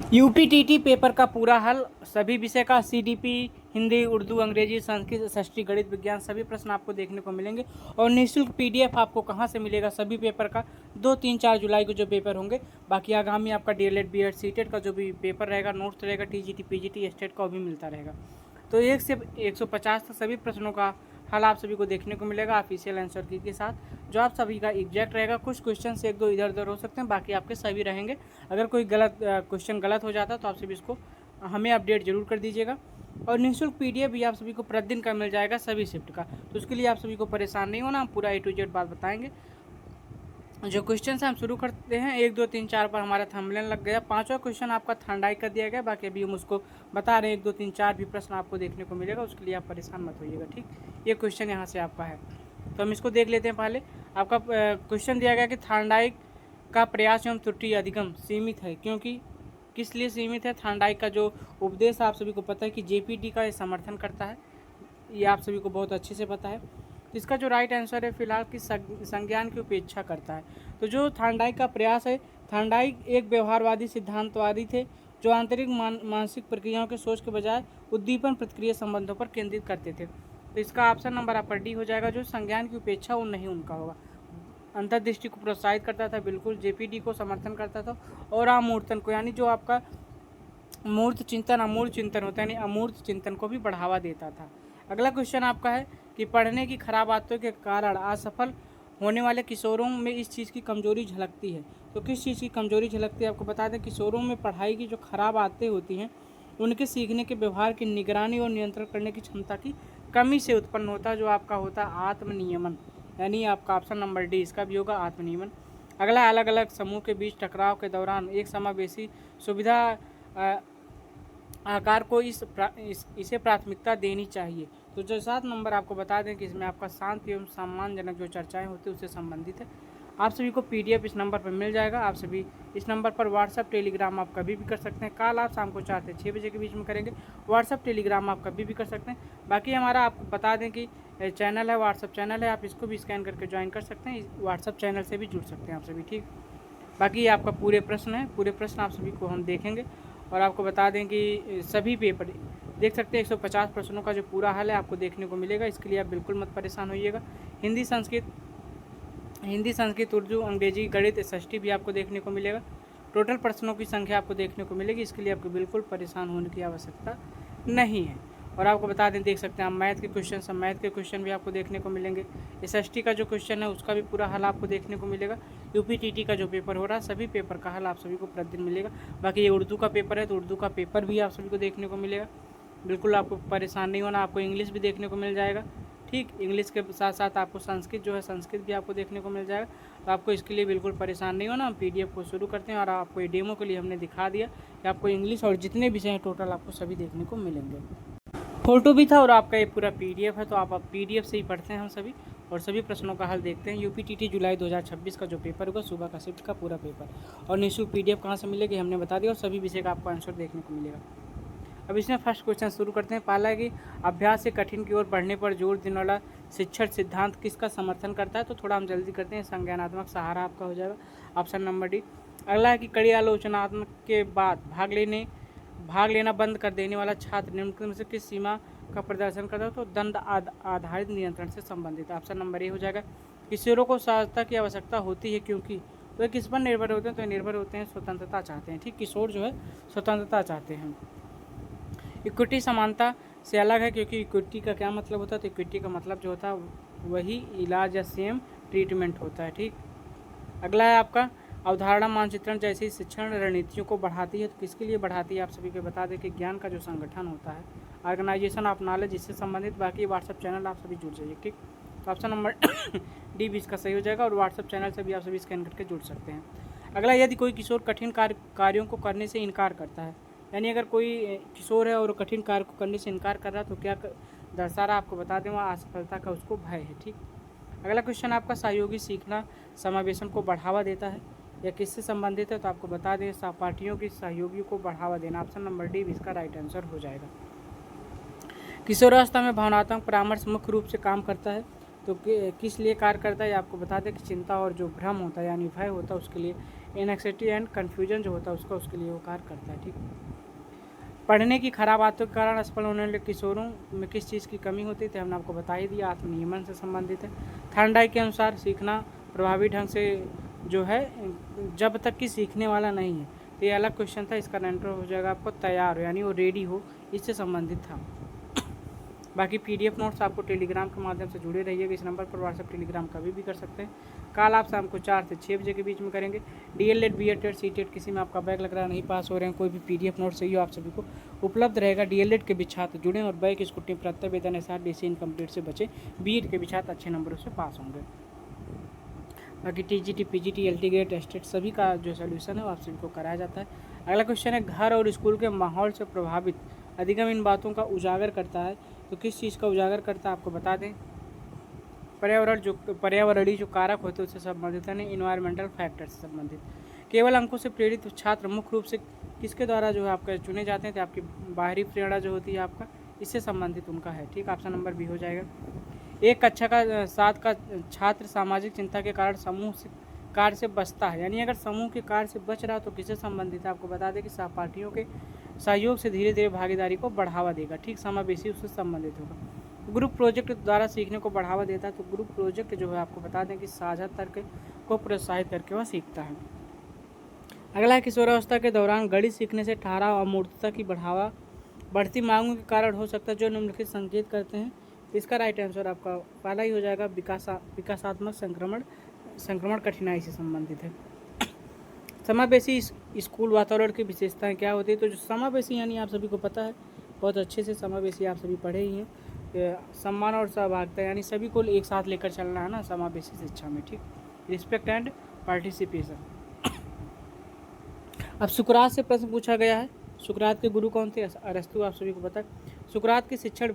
UPTT paper का पूरा हल सभी विषय का सीडीपी हिंदी, उर्दू, अंग्रेजी, संस्कृत, षष्ठी, गणित, विज्ञान सभी प्रश्न आपको देखने को मिलेंगे। और निःशुल्क पीडीएफ आपको कहाँ से मिलेगा सभी पेपर का 2, 3, 4 जुलाई को जो पेपर होंगे। बाकी आगामी आपका डीएलएड, बीएड, सीटेट का जो भी पेपर रहेगा, नोट्स रहेगा, टीजीटी, पीजीटी, स्टेट का भी मिलता रहेगा। तो 1 से 150 तक सभी प्रश्नों का हल आप सभी को देखने को मिलेगा ऑफिशियल आंसर की के साथ, जो आप सभी का एग्जैक्ट रहेगा। कुछ क्वेश्चन से 1-2 इधर उधर हो सकते हैं, बाकी आपके सभी रहेंगे। अगर कोई क्वेश्चन गलत हो जाता है तो आप सभी इसको हमें अपडेट जरूर कर दीजिएगा। और निःशुल्क पीडीएफ भी आप सभी को प्रतिदिन का मिल जाएगा सभी शिफ्ट का। तो उसके लिए आप सभी को परेशान नहीं होना, हम पूरा A to Z बात बताएंगे। जो क्वेश्चन है हम शुरू करते हैं। 1, 2, 3, 4 पर हमारा थंबनेल लग गया। 5वां क्वेश्चन आपका थर्डाई कर दिया गया। बाकी अभी हम उसको बता रहे हैं। 1, 2, 3, 4 भी प्रश्न आपको देखने को मिलेगा, उसके लिए आप परेशान मत होइएगा, ठीक। ये क्वेश्चन यहाँ से आपका है, तो हम इसको देख लेते हैं। पहले आपका क्वेश्चन दिया गया कि थर्डाइक का प्रयास एवं त्रुटि अधिगम सीमित है, क्योंकि किस लिए सीमित है। थर्डाइक का जो उपदेश आप सभी को पता है कि जेपीटी का समर्थन करता है, ये आप सभी को बहुत अच्छे से पता है। तो इसका जो राइट आंसर है फिलहाल कि संज्ञान की उपेक्षा करता है। तो जो थॉर्नडाइक का प्रयास है, थॉर्नडाइक एक व्यवहारवादी सिद्धांतवादी थे जो आंतरिक मानसिक प्रक्रियाओं के सोच के बजाय उद्दीपन प्रतिक्रिया संबंधों पर केंद्रित करते थे। तो इसका ऑप्शन नंबर आपका डी हो जाएगा। जो संज्ञान की उपेक्षा वो नहीं उनका होगा। अंतर्दृष्टि को प्रोत्साहित करता था, बिल्कुल जेपीडी को समर्थन करता था, और अमूर्तन को, यानी जो आपका मूर्त चिंतन अमूर्त चिंतन होता है, यानी अमूर्त चिंतन को भी बढ़ावा देता था। अगला क्वेश्चन आपका है कि पढ़ने की खराब आदतों के कारण असफल होने वाले किशोरों में इस चीज़ की कमजोरी झलकती है। तो किस चीज़ की कमजोरी झलकती है आपको बता दें। किशोरों में पढ़ाई की जो खराब आदतें होती हैं उनके सीखने के व्यवहार की निगरानी और नियंत्रण करने की क्षमता की कमी से उत्पन्न होता है, जो आपका होता है आत्मनियमन। यानी आपका ऑप्शन नंबर डी इसका भी होगा, आत्मनियमन। अगला, अलग अलग समूह के बीच टकराव के दौरान एक समावेशी सुविधा आकार को इसे प्राथमिकता देनी चाहिए। तो जो 7 नंबर आपको बता दें कि इसमें आपका शांत एवं सम्मानजनक जो चर्चाएं होती है उससे संबंधित है। आप सभी को पीडीएफ इस नंबर पर मिल जाएगा। आप सभी इस नंबर पर व्हाट्सअप टेलीग्राम आप कभी भी कर सकते हैं। कल आप शाम को 4 से 6 बजे के बीच में करेंगे। व्हाट्सअप टेलीग्राम आप कभी भी कर सकते हैं। बाकी हमारा आपको बता दें कि चैनल है, व्हाट्सअप चैनल है, आप इसको भी स्कैन करके ज्वाइन कर सकते हैं। व्हाट्सअप चैनल से भी जुड़ सकते हैं आप सभी, ठीक। बाकी आपका पूरे प्रश्न है, पूरे प्रश्न आप सभी को हम देखेंगे। और आपको बता दें कि सभी पेपर देख सकते हैं। 150 प्रश्नों का जो पूरा हल है आपको देखने को मिलेगा। इसके लिए आप बिल्कुल मत परेशान होइएगा। हिंदी, संस्कृत, उर्दू, अंग्रेजी, गणित, षष्ठी भी आपको देखने को मिलेगा। टोटल प्रश्नों की संख्या आपको देखने को मिलेगी। इसके लिए आपको बिल्कुल परेशान होने की आवश्यकता नहीं है। और आपको बता दें, देख सकते हैं आप मैथ के क्वेश्चन भी आपको देखने को मिलेंगे। एसएसटी का जो क्वेश्चन है उसका भी पूरा हल आपको देखने को मिलेगा। यूपीटीटी का जो पेपर हो रहा है सभी पेपर का हल आप सभी को प्रतिदिन मिलेगा। बाकी ये उर्दू का पेपर है तो उर्दू का पेपर भी आप सभी को देखने को मिलेगा। बिल्कुल आपको परेशान नहीं होना। आपको इंग्लिश भी देखने को मिल जाएगा, ठीक। इंग्लिश के साथ साथ आपको संस्कृत जो है, संस्कृत भी आपको देखने को मिल जाएगा। तो आपको इसके लिए बिल्कुल परेशान नहीं होना। हम पीडीएफ को शुरू करते हैं और आपको ये डेमो के लिए हमने दिखा दिया कि आपको इंग्लिश और जितने विषय हैं टोटल आपको सभी देखने को मिलेंगे। फोटो भी था और आपका ये पूरा पीडीएफ है, तो आप पीडीएफ से ही पढ़ते हैं हम सभी और सभी प्रश्नों का हल देखते हैं। यूपीटीटी जुलाई 2026 का जो पेपर होगा, सुबह का शिफ्ट का पूरा पेपर, और निःशुल्क पीडीएफ कहाँ से मिलेगी हमने बता दिया, और सभी विषय का आपको आंसर देखने को मिलेगा। अब इसमें फर्स्ट क्वेश्चन शुरू करते हैं। पहला है कि अभ्यास से कठिन की ओर बढ़ने पर जोर देने वाला शिक्षण सिद्धांत किसका समर्थन करता है। तो थोड़ा हम जल्दी करते हैं। संज्ञानात्मक सहारा आपका हो जाएगा, ऑप्शन नंबर डी। अगला है कि कड़ी आलोचनात्मक के बाद भाग लेना बंद कर देने वाला छात्र निम्नलिखित में से किस सीमा का प्रदर्शन करता है। तो दंड आधारित नियंत्रण से संबंधित, ऑप्शन नंबर ए हो जाएगा। किशोरों को सहायता की आवश्यकता होती है क्योंकि तो किस पर निर्भर होते हैं। तो निर्भर होते हैं स्वतंत्रता चाहते हैं, ठीक। किशोर जो है स्वतंत्रता चाहते हैं। इक्विटी समानता से अलग है, क्योंकि इक्विटी का क्या मतलब होता है। तो इक्विटी का मतलब जो होता है वही इलाज या सेम ट्रीटमेंट होता है, ठीक। अगला है आपका अवधारणा मानचित्रण जैसी शिक्षण रणनीतियों को बढ़ाती है। तो किसके लिए बढ़ाती है आप सभी को बता दें कि ज्ञान का जो संगठन होता है, ऑर्गेनाइजेशन ऑफ नॉलेज, इससे संबंधित। बाकी व्हाट्सअप चैनल आप सभी जुड़ जाइए, ठीक। तो ऑप्शन नंबर डी भी इसका सही हो जाएगा, और व्हाट्सअप चैनल से भी आप सभी स्कैन करके जुड़ सकते हैं। अगला, यदि कोई किशोर कठिन कार्यों को करने से इनकार करता है, यानी अगर कोई किशोर है और कठिन कार्य को करने से इनकार कर रहा है तो क्या दर्शा रहा आपको बता दें, वहाँ असफलता का उसको भय है, ठीक। अगला क्वेश्चन आपका सहयोगी सीखना समावेशन को बढ़ावा देता है या किससे संबंधित है। तो आपको बता दें सहपाठियों की सहयोगियों को बढ़ावा देना, ऑप्शन नंबर डी भी इसका राइट आंसर हो जाएगा। किशोरावस्था में भावनात्मक परामर्श मुख्य रूप से काम करता है, तो किस लिए कार्य करता है आपको बता दें कि चिंता और जो भ्रम होता है यानी भय होता है उसके लिए एनेक्सिटी एंड कन्फ्यूजन जो होता है उसका उसके लिए वो कार्य करता है। ठीक, पढ़ने की खराब आदतों के कारण असफल होने वाले किशोरों में किस चीज़ की कमी होती थी, हमने आपको बता ही दिया, आत्मनियमन से संबंधित है। थर्नडाइक के अनुसार सीखना प्रभावी ढंग से जो है जब तक कि सीखने वाला नहीं है। तो ये अलग क्वेश्चन था, इसका आंसर हो जाएगा आपको तैयार हो, यानी वो रेडी हो, इससे संबंधित था। बाकी PDF नोट्स आपको टेलीग्राम के माध्यम से जुड़े रहिएगा। इस नंबर पर व्हाट्सएप टेलीग्राम कभी भी कर सकते हैं। कल आप शाम को 4 से 6 बजे के बीच में करेंगे। DLED BED CTET किसी में आपका बैक लग रहा है, नहीं पास हो रहे हैं, कोई भी PDF नोट चाहिए आप सभी को उपलब्ध रहेगा। DLED के भी छात्र जुड़ें और बैक स्कूटी प्रत्यय वेतन SR DC इनकम्प्लीट से बचे। BED के भी छात्र अच्छे नंबरों से पास होंगे। बाकी TGT PGT LT grade tested सभी का जो सोल्यूशन है वो आप सभी को कराया जाता है। अगला क्वेश्चन है, घर और स्कूल के माहौल से प्रभावित अधिगम इन बातों का उजागर करता है, तो किस चीज़ का उजागर करता है आपको बता दें। पर्यावरणीय जो कारक होते हैं उससे संबंधित है, इन्वायरमेंटल फैक्टर से संबंधित। केवल अंकों से प्रेरित छात्र मुख्य रूप से किसके द्वारा जो है आपका चुने जाते हैं, तो आपकी बाहरी प्रेरणा जो होती है आपका इससे संबंधित उनका है। ठीक, ऑप्शन नंबर बी हो जाएगा। एक कक्षा का 7 का छात्र सामाजिक चिंता के कारण समूह से कार्य से बचता है, यानी अगर समूह के कार्य से बच रहा तो किससे संबंधित है, आपको बता दें कि सहपाठियों के सहयोग से धीरे धीरे भागीदारी को बढ़ावा देगा। ठीक, समावेशी उससे संबंधित होगा। ग्रुप प्रोजेक्ट द्वारा सीखने को बढ़ावा देता है, तो ग्रुप प्रोजेक्ट जो है आपको बता दें कि साझा तर्क को प्रोत्साहित करके वह सीखता है। अगला है, किशोरावस्था के दौरान गणित सीखने से ठहराव अमूर्तता की बढ़ती मांगों के कारण हो सकता है, जो निम्नलिखित संकेत करते हैं। इसका राइट आंसर आपका पहला ही हो जाएगा, विकासात्मक संक्रमण कठिनाई से संबंधित है। समावेशी स्कूल वातावरण की विशेषताएं क्या होती है, तो जो समावेशी यानी आप सभी को पता है बहुत अच्छे से, समावेशी आप सभी पढ़े ही हैं। सम्मान और सहभागिता यानी सभी को एक साथ लेकर चलना है ना समावेशी शिक्षा में। ठीक, रिस्पेक्ट एंड पार्टिसिपेशन। अब सुकरात से प्रश्न पूछा गया है, सुकरात के गुरु कौन थे, अरस्तु, आप सभी को पता है। सुकरात की शिक्षण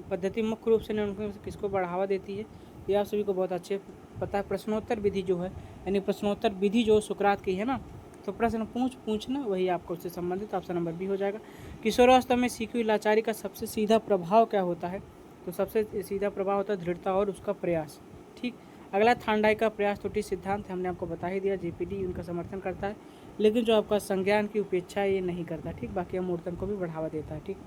पद्धति मुख्य रूप से निम्नलिखित में किसको बढ़ावा देती है, ये आप सभी को बहुत अच्छे पता है। प्रश्नोत्तर विधि जो है, यानी प्रश्नोत्तर विधि जो सुकरात की है ना, तो प्रश्न पूछना वही आपको उससे संबंधित ऑप्शन नंबर बी हो जाएगा। किशोरावस्था में सीखी हुई लाचारी का सबसे सीधा प्रभाव क्या होता है, तो सबसे सीधा प्रभाव होता है दृढ़ता और उसका प्रयास। ठीक, अगला थॉर्नडाइक का प्रयास त्रुटि सिद्धांत हमने आपको बता ही दिया, JPD उनका समर्थन करता है, लेकिन जो आपका संज्ञान की उपेक्षा ये नहीं करता। ठीक, बाकी अमूर्तन को भी बढ़ावा देता है। ठीक,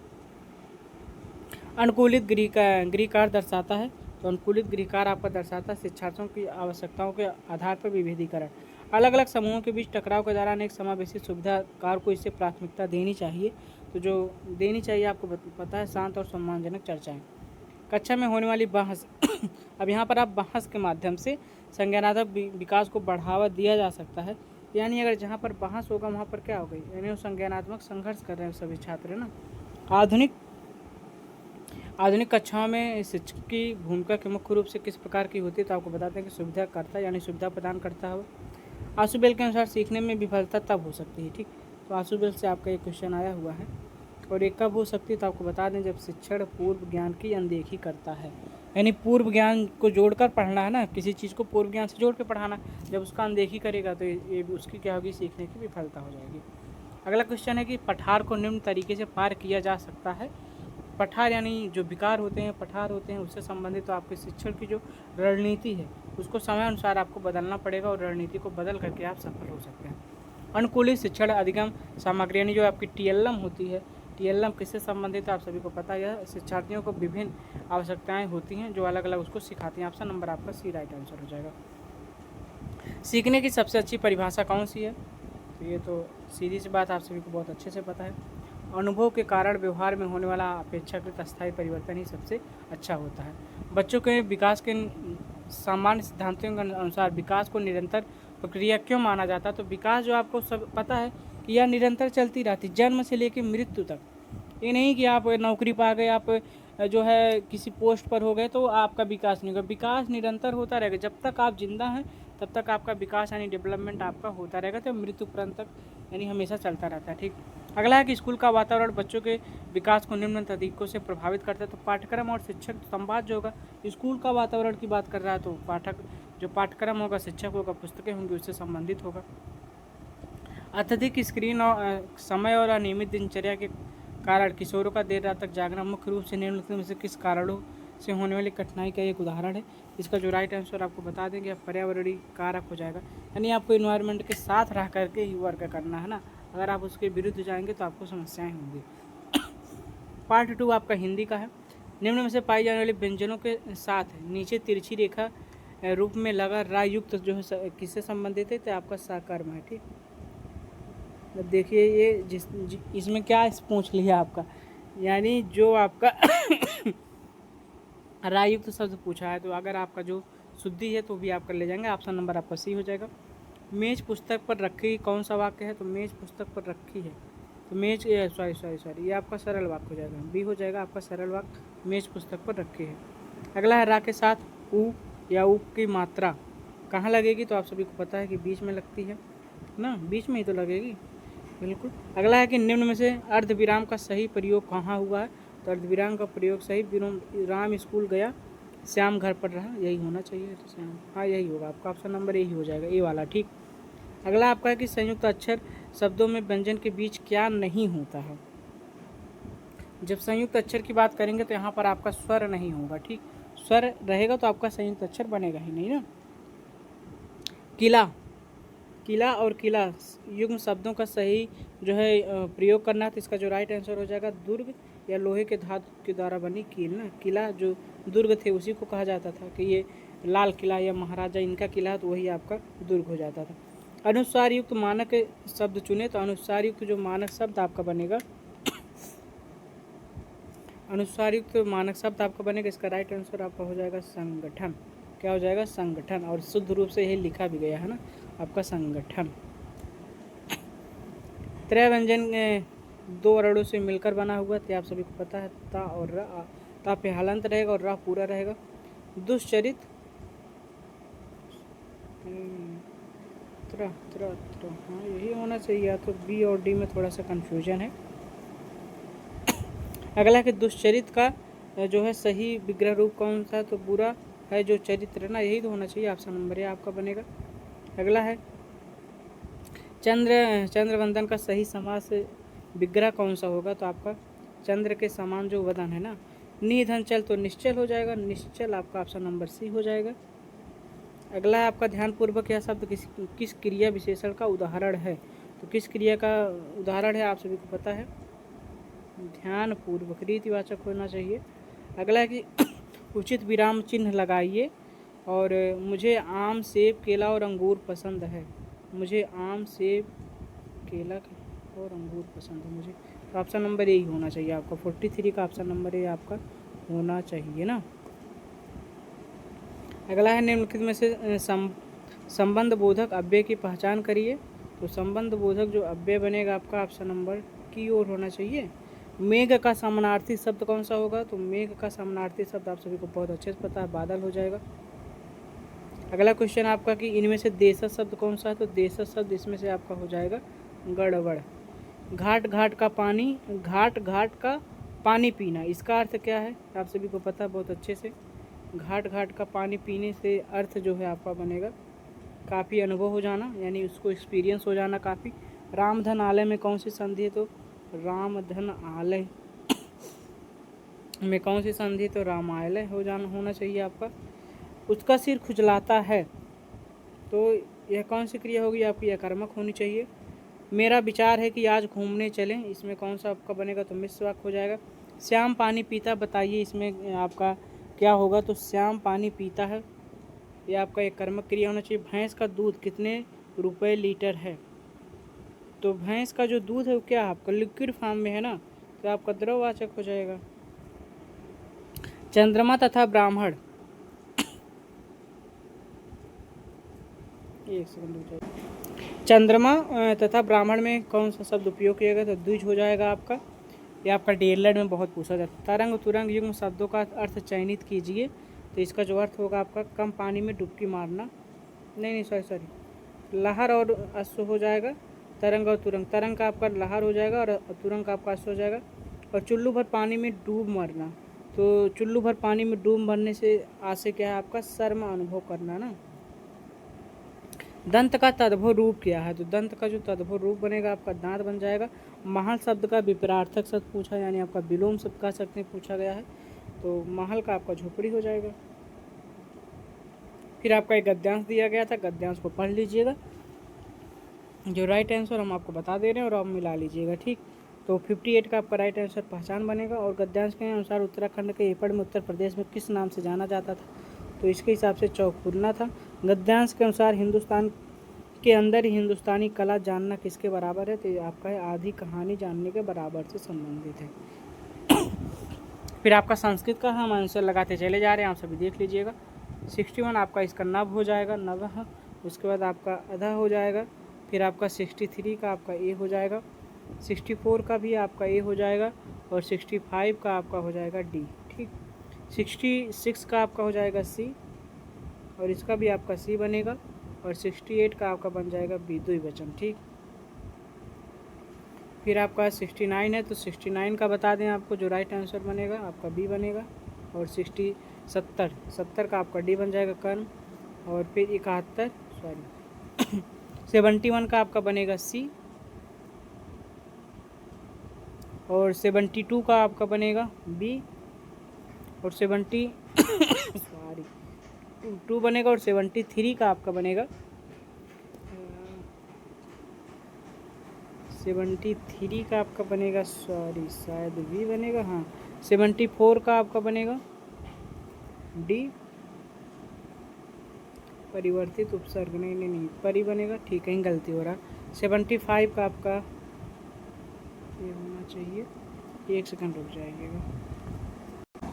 अनुकूलित गृहकार दर्शाता है, तो अनुकूलित गृहकार आपका दर्शाता है शिक्षार्थियों की आवश्यकताओं के आधार पर विभेदीकरण। अलग अलग समूहों के बीच टकराव के दौरान एक समावेशी सुविधाकार को इससे प्राथमिकता देनी चाहिए, तो जो देनी चाहिए आपको पता है, शांत और सम्मानजनक चर्चाएं। कक्षा में होने वाली बहस अब यहाँ पर आप बहस के माध्यम से संज्ञानात्मक विकास को बढ़ावा दिया जा सकता है, यानी अगर जहाँ पर बहस होगा वहाँ पर क्या होगा, यानी वो संज्ञानात्मक संघर्ष कर रहे हैं सभी छात्र, है ना। आधुनिक कक्षाओं में शिक्षक की भूमिका के मुख्य रूप से किस प्रकार की होती है, तो आपको बताते हैं कि सुविधा करता है, यानी सुविधा प्रदान करता है। आशुबेल के अनुसार सीखने में विफलता तब हो सकती है। ठीक, तो आशुबेल से आपका एक क्वेश्चन आया हुआ है। और एक कब हो सकती है, तो आपको बता दें जब शिक्षण पूर्व ज्ञान की अनदेखी करता है, यानी पूर्व ज्ञान को जोड़कर पढ़ना है ना, किसी चीज़ को पूर्व ज्ञान से जोड़ के पढ़ाना, जब उसका अनदेखी करेगा तो ये उसकी क्या होगी, सीखने की विफलता हो जाएगी। अगला क्वेश्चन है कि पठार को निम्न तरीके से पार किया जा सकता है। पठार यानी जो विकार होते हैं, पठार होते हैं, उससे संबंधित तो आपके शिक्षण की जो रणनीति है उसको समय अनुसार आपको बदलना पड़ेगा, और रणनीति को बदल करके आप सफल हो सकते हैं। अनुकूलित शिक्षण अधिगम सामग्री यानी जो आपकी TLM होती है, TLM किससे संबंधित है आप सभी को पता है, शिक्षार्थियों को विभिन्न आवश्यकताएं होती हैं जो अलग अलग उसको सिखाती हैं। ऑप्शन नंबर आपका सी राइट आंसर हो जाएगा। सीखने की सबसे अच्छी परिभाषा कौन सी है, तो ये तो सीधी सी बात आप सभी को बहुत अच्छे से पता है, अनुभव के कारण व्यवहार में होने वाला अपेक्षाकृत अस्थायी परिवर्तन ही सबसे अच्छा होता है। बच्चों के विकास के सामान्य सिद्धांतों के अनुसार विकास को निरंतर प्रक्रिया क्यों माना जाता है, तो विकास जो आपको सब पता है कि यह निरंतर चलती रहती, जन्म से लेकर मृत्यु तक। ये नहीं कि आप नौकरी पा गए, आप जो है किसी पोस्ट पर हो गए तो आपका विकास नहीं होगा, विकास निरंतर होता रहेगा, जब तक आप जिंदा हैं तब तक आपका विकास यानी डेवलपमेंट आपका होता रहेगा, तो मृत्यु पर्यंत तक यानी हमेशा चलता रहता है। ठीक, अगला है कि स्कूल का वातावरण बच्चों के विकास को निम्न तरीकों से प्रभावित करता है, तो पाठ्यक्रम और शिक्षक संवाद जो होगा, स्कूल का वातावरण की बात कर रहा है तो पाठ्यक्रम होगा, शिक्षक होगा, पुस्तकें होंगी, उससे संबंधित होगा। अत्यधिक स्क्रीन और समय और अनियमित दिनचर्या के कारण किशोरों का देर रात तक जागना मुख्य रूप से निम्नलिखित में से किस कारणों से होने वाली कठिनाई का एक उदाहरण है, इसका जो राइट आंसर आपको बता देंगे, पर्यावरणीय कारक हो जाएगा। यानी आपको इन्वायरमेंट के साथ रह करके ही वर्क करना है ना, अगर आप उसके विरुद्ध जाएंगे तो आपको समस्याएं होंगी। पार्ट 2 आपका हिंदी का है। निम्न में से पाई जाने वाले व्यंजनों के साथ नीचे तिरछी रेखा रूप में लगा रा युक्त जो है किससे संबंधित है, तो आपका सकर्म है। ठीक, देखिए ये इसमें क्या पूछ लिया आपका, यानी जो आपका रायुक्त शब्द पूछा है, तो अगर आपका जो शुद्धि है तो भी आप कर ले जाएंगे। ऑप्शन नंबर आपका सी हो जाएगा। मेज पुस्तक पर रखी कौन सा वाक्य है, तो मेज पुस्तक पर रखी है, तो मेज सॉरी ये आपका सरल वाक्य हो जाएगा, बी हो जाएगा आपका सरल वाक्य, मेज पुस्तक पर रखी है। अगला है रा के साथ ऊ या ऊ की मात्रा कहाँ लगेगी, तो आप सभी को पता है कि बीच में लगती है ना, बीच में ही तो लगेगी, बिल्कुल। अगला है कि निम्न में से अर्धविराम का सही प्रयोग कहाँ हुआ है, तो अर्धविराम का प्रयोग सही, राम स्कूल गया, श्याम घर पर रहा, यही होना चाहिए श्याम, हाँ यही होगा आपका, ऑप्शन नंबर यही हो जाएगा, ए वाला। ठीक, अगला आपका है कि संयुक्त अक्षर शब्दों में व्यंजन के बीच क्या नहीं होता है। जब संयुक्त अक्षर की बात करेंगे तो यहाँ पर आपका स्वर नहीं होगा। ठीक, स्वर रहेगा तो आपका संयुक्त अक्षर बनेगा ही नहीं ना। किला, किला और किला युग्म शब्दों का सही जो है प्रयोग करना, तो इसका जो राइट आंसर हो जाएगा दुर्ग या लोहे के धातु के द्वारा बनी कील ना। किला जो दुर्ग थे उसी को कहा जाता था कि ये लाल किला या महाराजा इनका किला, तो वही आपका दुर्ग हो जाता था। अनुस्वार युक्त मानक शब्द चुने, तो अनुस्वार युक्त जो मानक शब्द आपका बनेगा, अनुस्वार युक्त मानक शब्द आपका बनेगा, इसका राइट आंसर आपका हो जाएगा संगठन। क्या हो जाएगा, संगठन, और शुद्ध रूप से यही लिखा भी गया है ना आपका संगठन। त्रय व्यंजन दो वर्णों से मिलकर बना हुआ, तो आप सभी को पता है ता और रा, ता पे हलंत रहेगा और रा पूरा रहेगा। दुश्चरित हाँ यही होना चाहिए, या तो बी और डी में थोड़ा सा कंफ्यूजन है। अगला कि दुश्चरित का जो है सही विग्रह रूप कौन सा, तो बुरा है जो चरित्र ना, यही तो होना चाहिए, ऑप्शन नंबर ए आपका बनेगा। अगला है चंद्रवंदन का सही समास विग्रह कौन सा होगा, तो आपका चंद्र के समान जो वदन है ना। निधन चल तो निश्चल हो जाएगा, निश्चल आपका ऑप्शन नंबर सी हो जाएगा। अगला है आपका ध्यानपूर्वक यह शब्द किस क्रिया विशेषण का उदाहरण है, तो किस क्रिया का उदाहरण है आप सभी को पता है, ध्यानपूर्वक, रीतिवाचक होना चाहिए। अगला है कि उचित विराम चिन्ह लगाइए, और मुझे आम सेब केला और अंगूर पसंद है, मुझे आम सेब केला और अंगूर पसंद है मुझे, तो ऑप्शन नंबर यही होना चाहिए आपका, 43 का ऑप्शन नंबर ए आपका होना चाहिए ना। अगला है निम्नलिखित में से संबंध बोधक अव्यय की पहचान करिए, तो संबंध बोधक जो अव्यय बनेगा आपका ऑप्शन नंबर की ओर होना चाहिए। मेघ का समानार्थी शब्द कौन सा होगा, तो मेघ का समानार्थी शब्द आप सभी को बहुत अच्छे से पता है, बादल हो जाएगा। अगला क्वेश्चन आपका कि इनमें से देशज शब्द कौन सा है, तो देशज शब्द इसमें से आपका हो जाएगा गड़बड़। घाट घाट का पानी, घाट घाट का पानी पीना, इसका अर्थ क्या है आप सभी को पता है बहुत अच्छे से। घाट घाट का पानी पीने से अर्थ जो है आपका बनेगा काफ़ी अनुभव हो जाना, यानी उसको एक्सपीरियंस हो जाना काफ़ी। रामधन आलय में कौन सी संधि है, तो रामधन आलय में कौन सी संधि, तो रामालय हो जाना होना चाहिए आपका। उसका सिर खुजलाता है, तो यह कौन सी क्रिया होगी आपकी, अकर्मक होनी चाहिए। मेरा विचार है कि आज घूमने चलें, इसमें कौन सा आपका बनेगा, तो मिश्र वाक्य हो जाएगा। श्याम पानी पीता, बताइए इसमें आपका क्या होगा, तो श्याम पानी पीता है, ये आपका एक कर्मक क्रिया होना चाहिए। भैंस का दूध कितने रुपए लीटर है, तो भैंस का जो दूध है वो क्या आपका लिक्विड फॉर्म में है ना, तो आपका द्रववाचक हो जाएगा। चंद्रमा तथा ब्राह्मण, एक सेकंड हो जाएगा। चंद्रमा तथा ब्राह्मण में कौन सा शब्द उपयोग किया गया, तो द्विज हो जाएगा आपका, ये आपका डीएलएड में बहुत पूछा जाता है। तरंग तुरंग युग्म शब्दों का अर्थ चयनित कीजिए, तो इसका जो अर्थ होगा आपका कम पानी में डुबकी मारना, नहीं सॉरी लहर और अश्व हो जाएगा। तरंग और तुरंग, तरंग का आपका लहर हो जाएगा और तुरंग का आपका अश्व हो जाएगा। और चुल्लू भर पानी में डूब मरना, तो चुल्लू भर पानी में डूब मरने से आशय क्या है आपका शर्म अनुभव करना ना। दंत का तद्भव रूप क्या है, तो दंत का जो तद्भव रूप बनेगा आपका दांत बन जाएगा। महल शब्द का विपरार्थक शब्द पूछा, यानी आपका विलोम शब्द कह सकते हैं पूछा गया है, तो महल का आपका झोपड़ी हो जाएगा। फिर आपका एक गद्यांश दिया गया था, गद्यांश को पढ़ लीजिएगा, जो राइट आंसर हम आपको बता दे रहे हैं और आप मिला लीजिएगा, ठीक। तो 58 का आपका राइट आंसर पहचान बनेगा। और गद्यांश के अनुसार उत्तराखंड के एपड़ में उत्तर प्रदेश में किस नाम से जाना जाता था, तो इसके हिसाब से चौखुरना था। गद्यांश के अनुसार हिंदुस्तान के अंदर ही हिंदुस्तानी कला जानना किसके बराबर है, तो ये आपका है आधी कहानी जानने के बराबर से संबंधित है। फिर आपका संस्कृत का हम आंसर लगाते चले जा रहे हैं, आप सभी देख लीजिएगा। 61 आपका इसका नव हो जाएगा, नवह। उसके बाद आपका अधा हो जाएगा। फिर आपका 63 का आपका ए हो जाएगा, 64 का भी आपका ए हो जाएगा, और 65 का आपका हो जाएगा डी, ठीक। 66 का आपका हो जाएगा सी, और इसका भी आपका सी बनेगा, और 68 का आपका बन जाएगा बी, द्विवचन, ठीक। फिर आपका 69 है, तो 69 का बता दें आपको, जो राइट आंसर बनेगा आपका बी बनेगा। और 70 का आपका डी बन जाएगा, कर्म। और फिर 71 का आपका बनेगा सी, और 72 का आपका बनेगा बी, और 2 बनेगा, और 73 का आपका बनेगा 73 का आपका बनेगा, शायद बी बनेगा, हाँ। 74 का आपका बनेगा डी, परिवर्तित उपसर्ग, नहीं परी बनेगा, ठीक, कहीं गलती हो रहा। 75 का आपका ये होना चाहिए, 1 सेकंड रुक जाइएगा,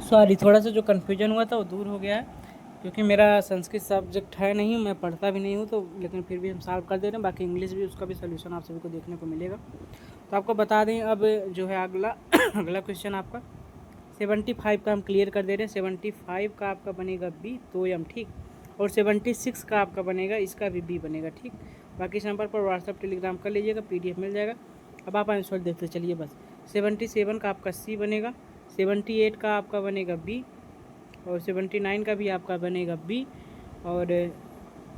सॉरी, थोड़ा सा जो कन्फ्यूजन हुआ था वो दूर हो गया है, क्योंकि मेरा संस्कृत सब्जेक्ट है नहीं, मैं पढ़ता भी नहीं हूँ, तो लेकिन फिर भी हम सॉल्व कर दे रहे हैं। बाकी इंग्लिश भी, उसका भी सोल्यूशन आप सभी को देखने को मिलेगा। तो आपको बता दें अब जो है अगला अगला क्वेश्चन आपका 75 का हम क्लियर कर दे रहे हैं। 75 का आपका बनेगा बी, तोयम, ठीक। और 76 का आपका बनेगा, इसका भी बी बनेगा, ठीक। बाकी इस नंबर पर व्हाट्सअप टेलीग्राम कर लीजिएगा, PDF मिल जाएगा। अब आप आंसर देखते चलिए बस। 77 का आपका सी बनेगा, 78 का आपका बनेगा बी, और 79 का भी आपका बनेगा बी, और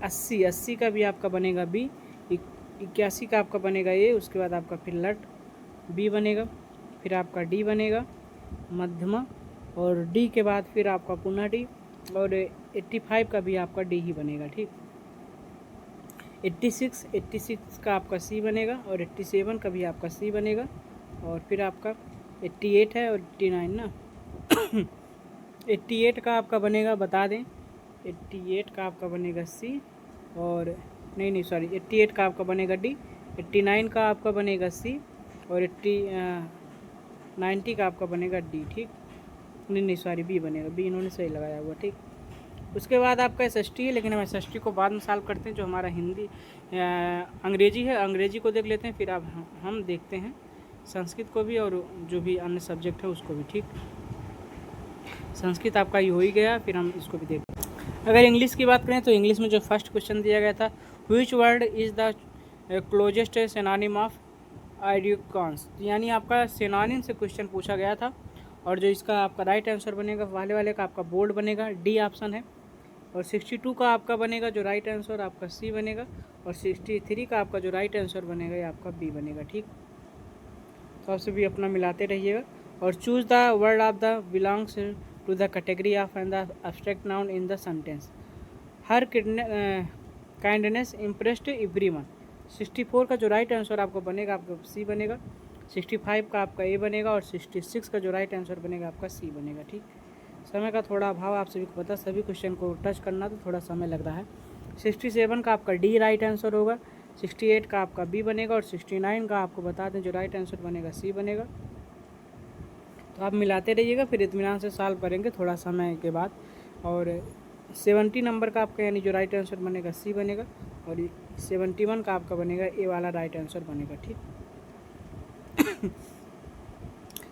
80 का भी आपका बनेगा बी, 81 का आपका बनेगा ए, उसके बाद आपका फिर लट बी बनेगा, फिर आपका डी बनेगा मध्यमा, और डी के बाद फिर आपका पुनः डी, और 85 का भी आपका डी ही बनेगा, ठीक। 86 का आपका सी बनेगा, और 87 का भी आपका सी बनेगा, और फिर आपका 88 है, और 89 ना 88 का आपका बनेगा, बता दें 88 का आपका बनेगा सी, और नहीं सॉरी 88 का आपका बनेगा डी, 89 का आपका बनेगा सी, और 90 का आपका बनेगा डी, ठीक। नहीं सॉरी बी बनेगा, बी इन्होंने सही लगाया हुआ, ठीक। उसके बाद आपका SST है, लेकिन हम SST को बाद में सॉल्व करते हैं। जो हमारा हिंदी अंग्रेजी है, अंग्रेजी को देख लेते हैं, फिर अब हम देखते हैं संस्कृत को भी, और जो भी अन्य सब्जेक्ट है उसको भी, ठीक। संस्कृत आपका ये हो ही गया, फिर हम इसको भी देखते हैं। अगर इंग्लिश की बात करें तो इंग्लिश में जो फर्स्ट क्वेश्चन दिया गया था, which word is the closest synonym of आइडियोकॉन्स, यानी आपका सिनोनिम से क्वेश्चन पूछा गया था। और जो इसका आपका राइट आंसर बनेगा, वाले का आपका बोल्ड बनेगा, डी ऑप्शन है। और 62 का आपका बनेगा जो राइट आंसर, आपका सी बनेगा। और 63 का आपका जो राइट आंसर बनेगा ये आपका बी बनेगा, ठीक। तो आपसे भी अपना मिलाते रहिएगा। और choose the word of the belongs to the category of and the abstract noun in the sentence. Her kindness impressed everyone. 64 का जो राइट आंसर आपको बनेगा, आपका सी बनेगा। 65 का आपका ए बनेगा, और 66 का जो राइट आंसर बनेगा आपका सी बनेगा, ठीक। समय का थोड़ा अभाव, आप सभी को पता, सभी क्वेश्चन को टच करना तो थोड़ा समय लग रहा है। 67 का आपका डी राइट आंसर होगा, 68 का आपका बी बनेगा, और 69 का आपको बता दें जो राइट आंसर बनेगा सी बनेगा। तो आप मिलाते रहिएगा, फिर इत्मीनान से सॉल्व करेंगे थोड़ा समय के बाद। और 70 नंबर का आपका यानी जो राइट आंसर बनेगा सी बनेगा, और 71 का आपका बनेगा ए वाला राइट आंसर बनेगा, ठीक।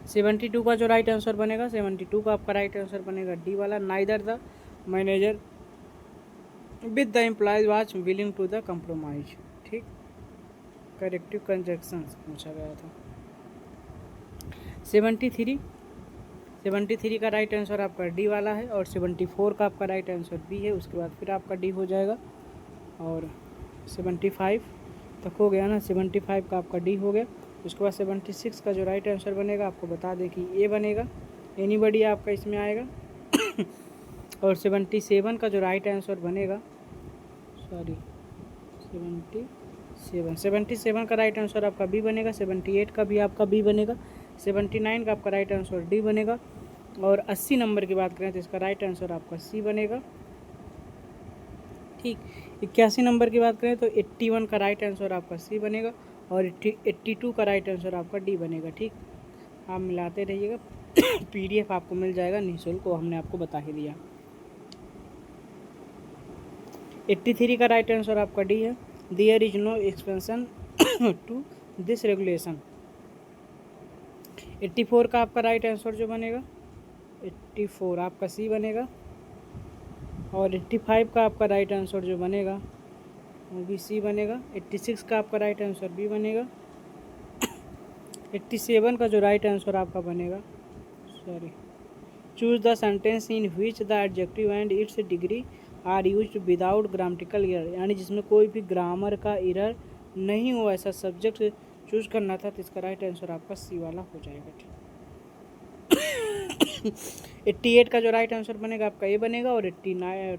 72 का जो राइट आंसर बनेगा, 72 का आपका राइट आंसर बनेगा डी वाला, neither the manager with the employees was willing to the compromise, ठीक। करेक्टिव कंजक्शन पूछा गया था। 73 का राइट आंसर आपका डी वाला है, और 74 का आपका राइट आंसर बी है। उसके बाद फिर आपका डी हो जाएगा, और 75 तक हो गया ना, 75 का आपका डी हो गया। उसके बाद 76 का जो राइट आंसर बनेगा आपको बता दें कि ए बनेगा, एनीबॉडी आपका इसमें आएगा। और 77 का जो राइट आंसर बनेगा सॉरी 77 का राइट आंसर आपका बी बनेगा। 78 का भी आपका बी बनेगा। 79 का आपका राइट आंसर डी बनेगा। और 80 नंबर की बात करें तो इसका राइट आंसर आपका सी बनेगा। ठीक, 81 नंबर की बात करें तो 81 का राइट आंसर आपका सी बनेगा और 82 का राइट आंसर आपका डी बनेगा। ठीक, आप मिलाते रहिएगा। PDF आपको मिल जाएगा निःशुल्क, को हमने आपको बता ही दिया। 83 का राइट आंसर आपका डी है। There is no expansion to this regulation. 84 का आपका राइट आंसर जो बनेगा 84 आपका सी बनेगा। और 85 का आपका राइट आंसर जो बनेगा वो भी सी बनेगा। 86 का आपका राइट आंसर बी बनेगा। 87 का जो राइट आंसर आपका बनेगा, sorry, choose the sentence in which the adjective and its degree are used without grammatical error, यानी जिसमें कोई भी ग्रामर का एरर नहीं हो ऐसा सब्जेक्ट चूज करना था, तो इसका राइट आंसर आपका सी वाला हो जाएगा। 88 का जो राइट आंसर बनेगा आपका ए बनेगा और 89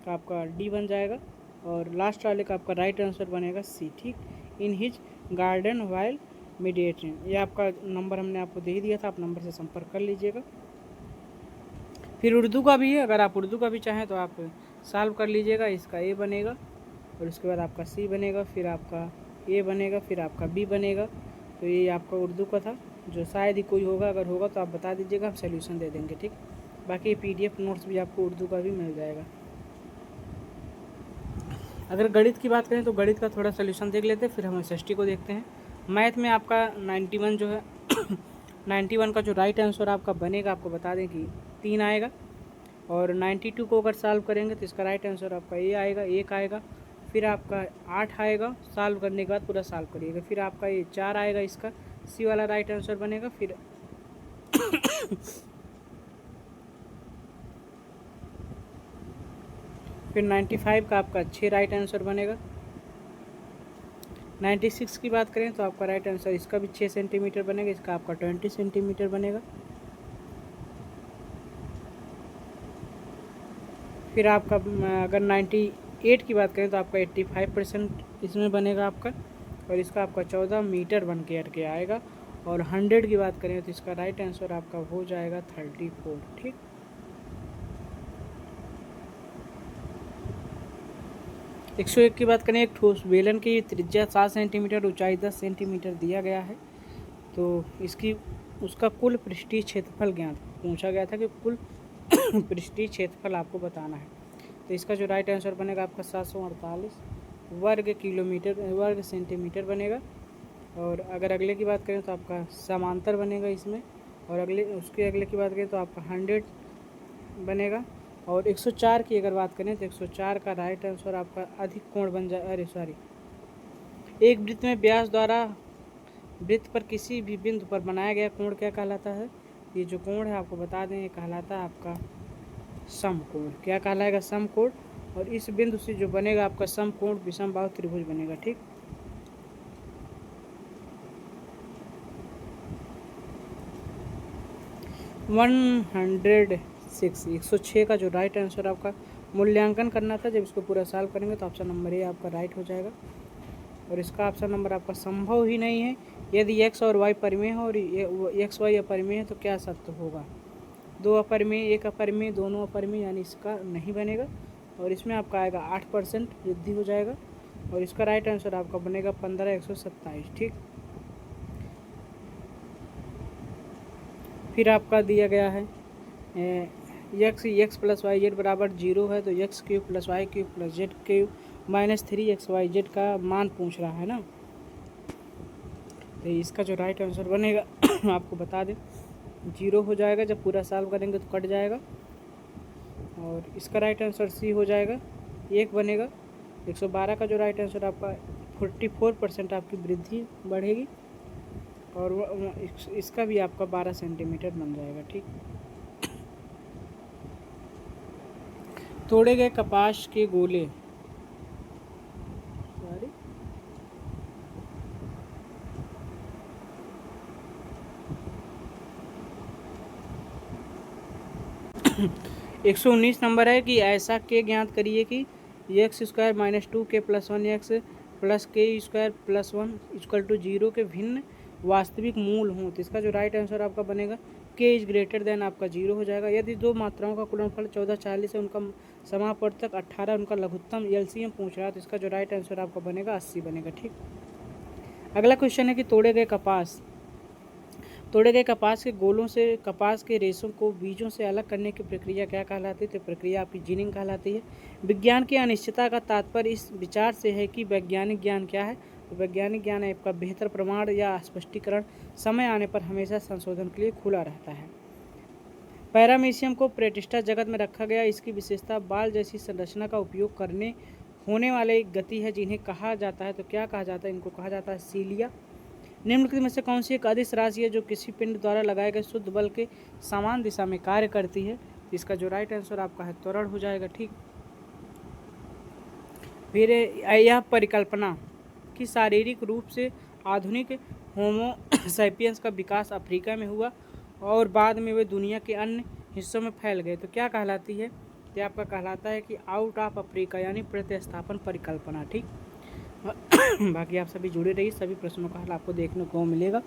का आपका डी बन जाएगा और लास्ट वाले का आपका राइट आंसर बनेगा सी। ठीक, in his garden while meditating, ये आपका नंबर हमने आपको दे दिया था, आप नंबर से संपर्क कर लीजिएगा। फिर उर्दू का भी है, अगर आप उर्दू का भी चाहें तो आप सॉल्व कर लीजिएगा। इसका ए बनेगा और उसके बाद आपका सी बनेगा, फिर आपका ए बनेगा, फिर आपका बी बनेगा। तो ये आपका उर्दू का था, जो शायद ही कोई होगा, अगर होगा तो आप बता दीजिएगा, हम सोल्यूशन दे देंगे। ठीक, बाकी PDF नोट्स भी आपको उर्दू का भी मिल जाएगा। अगर गणित की बात करें तो गणित का थोड़ा सोल्यूशन देख लेते हैं, फिर हम SST को देखते हैं। मैथ में आपका 91 जो है 91 का जो राइट आंसर आपका बनेगा, आपको बता दें कि 3 आएगा। और 92 को अगर सॉल्व करेंगे तो इसका राइट आंसर आपका ए आएगा, 1 आएगा। फिर आपका 8 आएगा, सॉल्व करने के बाद पूरा सॉल्व करिएगा। फिर आपका ये 4 आएगा, इसका सी वाला राइट आंसर बनेगा। फिर 95 का आपका 6 राइट आंसर बनेगा। 96 की बात करें तो आपका राइट आंसर इसका भी 6 सेंटीमीटर बनेगा, इसका आपका 20 सेंटीमीटर बनेगा। फिर आपका अगर 98 की बात करें तो आपका 85% इसमें बनेगा आपका, और इसका आपका 14 मीटर बन के आएगा। और 100 की बात करें तो इसका राइट आंसर आपका हो जाएगा 34। ठीक, एक 101 की बात करें, एक ठोस बेलन की त्रिज्या 7 सेंटीमीटर, ऊंचाई 10 सेंटीमीटर दिया गया है। तो उसका कुल पृष्ठीय क्षेत्रफल ज्ञात पूछा गया था कि कुल पृष्ठीय क्षेत्रफल आपको बताना है। तो इसका जो राइट आंसर बनेगा आपका 748 वर्ग सेंटीमीटर बनेगा। और अगर अगले की बात करें तो आपका समांतर बनेगा इसमें, और उसके अगले की बात करें तो आपका 100 बनेगा। और 104 की अगर बात करें तो 104 का राइट आंसर आपका अधिक कोण बन जाए, अरे सॉरी, एक वृत्त में व्यास द्वारा वृत्त पर किसी भी बिंदु पर बनाया गया कोण क्या कहलाता है? ये जो कोण है आपको बता दें, ये कहलाता है आपका समकोण। क्या कहलाएगा? समकोण। और इस बिंदु से जो बनेगा आपका समकोण विषमबाहु त्रिभुज बनेगा। ठीक, वन 106 का जो राइट आंसर आपका मूल्यांकन करना था, जब इसको पूरा सॉल्व करेंगे तो ऑप्शन नंबर ए आपका राइट हो जाएगा। और इसका ऑप्शन नंबर आपका संभव ही नहीं है। यदि x और y परिमेय हो और x y अपरिमेय है तो क्या सत्य होगा? 2 अपरिमेय, 1 अपरिमेय, दोनों अपरिमेय, यानी इसका नहीं बनेगा। और इसमें आपका आएगा 8% वृद्धि हो जाएगा। और इसका राइट आंसर आपका बनेगा 15/127। ठीक, फिर आपका दिया गया है x प्लस वाई जेड बराबर 0 है, तो x³ + y³ + z³ - 3xyz का मान पूछ रहा है ना। तो इसका जो राइट आंसर बनेगा आपको बता दें 0 हो जाएगा, जब पूरा सॉल्व करेंगे तो कट जाएगा। और इसका राइट आंसर सी हो जाएगा, 1 बनेगा। 112 का जो राइट आंसर आपका 44% आपकी वृद्धि बढ़ेगी। और इसका भी आपका 12 सेंटीमीटर बन जाएगा। ठीक, तोड़े गए कपास के गोले, सॉरी 119 नंबर है कि ऐसा के ज्ञात करिए कि x square minus 2k plus 1x plus के स्क्वायर प्लस 1 इक्वल टू 0 के भिन्न वास्तविक मूल हों, तो इसका जो राइट आंसर आपका बनेगा k इज ग्रेटर देन आपका 0 हो जाएगा। यदि दो मात्राओं का गुणनफल 1440 है, उनका समापवर्तक 18, उनका लघुत्तम एलसीएम पूछ रहा है, तो इसका जो राइट आंसर आपका बनेगा 80 बनेगा। ठीक, अगला क्वेश्चन है कि तोड़े गए कपास के गोलों से कपास के रेशों को बीजों से अलग करने की प्रक्रिया क्या कहलाती है? तो प्रक्रिया आपकी जिनिंग कहलाती है। विज्ञान की अनिश्चितता का तात्पर्य इस विचार से है कि वैज्ञानिक ज्ञान क्या है? तो वैज्ञानिक ज्ञान आपका बेहतर प्रमाण या स्पष्टीकरण समय आने पर हमेशा संशोधन के लिए खुला रहता है। पैरामीशियम को प्रेटिस्टा जगत में रखा गया। इसकी विशेषता बाल जैसी संरचना का उपयोग करने होने वाले गति है, जिन्हें कहा जाता है, तो क्या कहा जाता है? इनको कहा जाता है सीलिया। निम्नलिखित में से कौन सी एक अदिश राशि है जो किसी पिंड द्वारा लगाए गए शुद्ध बल के समान दिशा में कार्य करती है? इसका जो राइट आंसर आपका है त्वरण हो जाएगा। ठीक, फिर यह परिकल्पना कि शारीरिक रूप से आधुनिक होमो सैपियंस का विकास अफ्रीका में हुआ और बाद में वे दुनिया के अन्य हिस्सों में फैल गए, तो क्या कहलाती है? तो आपका कहलाता है कि आउट ऑफ अफ्रीका, यानी प्रतिस्थापन परिकल्पना। ठीक, बाकी आप सभी जुड़े रहिए, सभी प्रश्नों का हल आपको देखने को मिलेगा।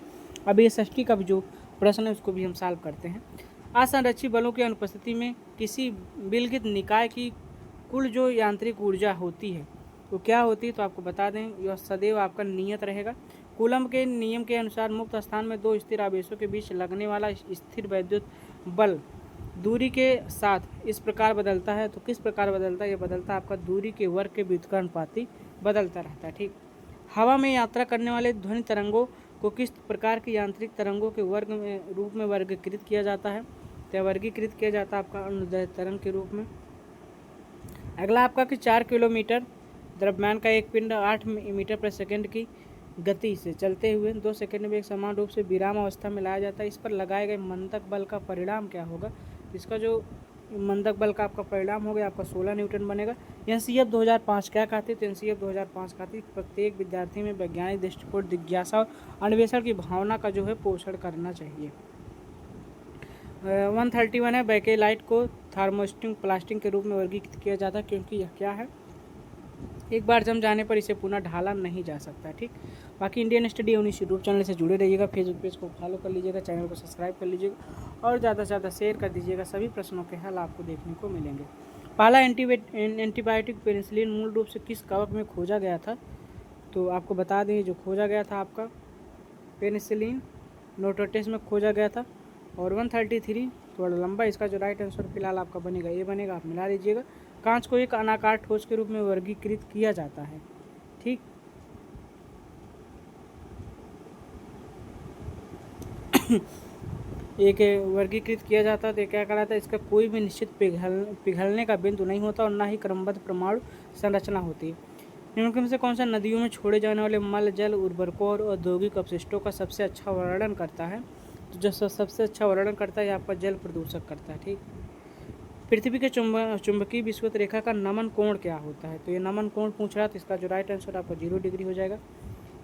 अभी ये षष्ठी का भी जो प्रश्न है उसको भी हम सॉल्व करते हैं। असंरक्षित बलों की अनुपस्थिति में किसी विलगित निकाय की कुल जो यांत्रिक ऊर्जा होती है वो क्या होती है? तो आपको बता दें, यह सदैव आपका नियत रहेगा। कूलम्ब के नियम के अनुसार मुक्त स्थान में दो स्थिर आवेशों के बीच लगने वाला स्थिर वैद्युत बल दूरी के साथ इस प्रकार बदलता है। तो किस प्रकार बदलता है? ये बदलता है आपका दूरी के वर्ग के व्युत्क्रमानुपाती बदलता रहता है। ठीक, हवा में यात्रा करने वाले ध्वनि तरंगों को किस प्रकार की यांत्रिक तरंगों के वर्ग में रूप में वर्गीकृत किया जाता है? तो वर्गीकृत किया जाता है आपका अनुदैर्ध्य तरंग के रूप में। अगला आपका कि 4 किलोमीटर द्रव्यमान का एक पिंड 8 मीटर प्रति सेकंड की गति से चलते हुए 2 सेकंड में एक समान रूप से विराम अवस्था में लाया जाता है। इस पर लगाए गए मंदक बल का परिणाम क्या होगा? इसका जो मंदक बल का आपका परिणाम हो गया आपका 16 न्यूटन बनेगा। एनसीएफ 2005 क्या कहती है? तो एनसीएफ 2005 कहती है प्रत्येक विद्यार्थी में वैज्ञानिक दृष्टिकोण, जिज्ञासा और अन्वेषण की भावना का जो है पोषण करना चाहिए। 131 है, बैकेलाइट को थर्मोस्टिंग प्लास्टिक के रूप में वर्गीकृत किया जाता है क्योंकि यह क्या है? एक बार जम जाने पर इसे पुनः ढाला नहीं जा सकता। ठीक, बाकी इंडियन स्टडी यूट्यूब चैनल से जुड़े रहिएगा, फेसबुक पेज को फॉलो कर लीजिएगा, चैनल को सब्सक्राइब कर लीजिएगा और ज़्यादा से ज़्यादा शेयर कर दीजिएगा। सभी प्रश्नों के हल आपको देखने को मिलेंगे। पहला एंटीबायोटिक पेनिसिलिन मूल रूप से किस कवक में खोजा गया था? तो आपको बता दें, जो खोजा गया था आपका पेनिसिलिन नोटोटेस में खोजा गया था। और 133 थोड़ा लंबा, इसका जो राइट आंसर फिलहाल आपका बनेगा ये बनेगा, आप मिला लीजिएगा। कांच को एक अनाकार ठोस के रूप में वर्गीकृत किया जाता है। ठीक, एक वर्गीकृत किया जाता है तो क्या कहलाता है? इसका कोई भी निश्चित पिघलने का बिंदु नहीं होता और ना ही क्रमबद्ध परमाणु संरचना होती है। निम्नलिखित में से कौन सा नदियों में छोड़े जाने वाले मल जल उर्वरकों और औद्योगिक अपशिष्टों का सबसे अच्छा वर्णन करता है? तो जो सबसे अच्छा वर्णन करता है आपका जल प्रदूषक करता है। ठीक, पृथ्वी के चुंबकीय विषुवत रेखा का नमन कोण क्या होता है? तो ये नमन कोण पूछ रहा है, तो इसका जो राइट आंसर आपका 0 डिग्री हो जाएगा।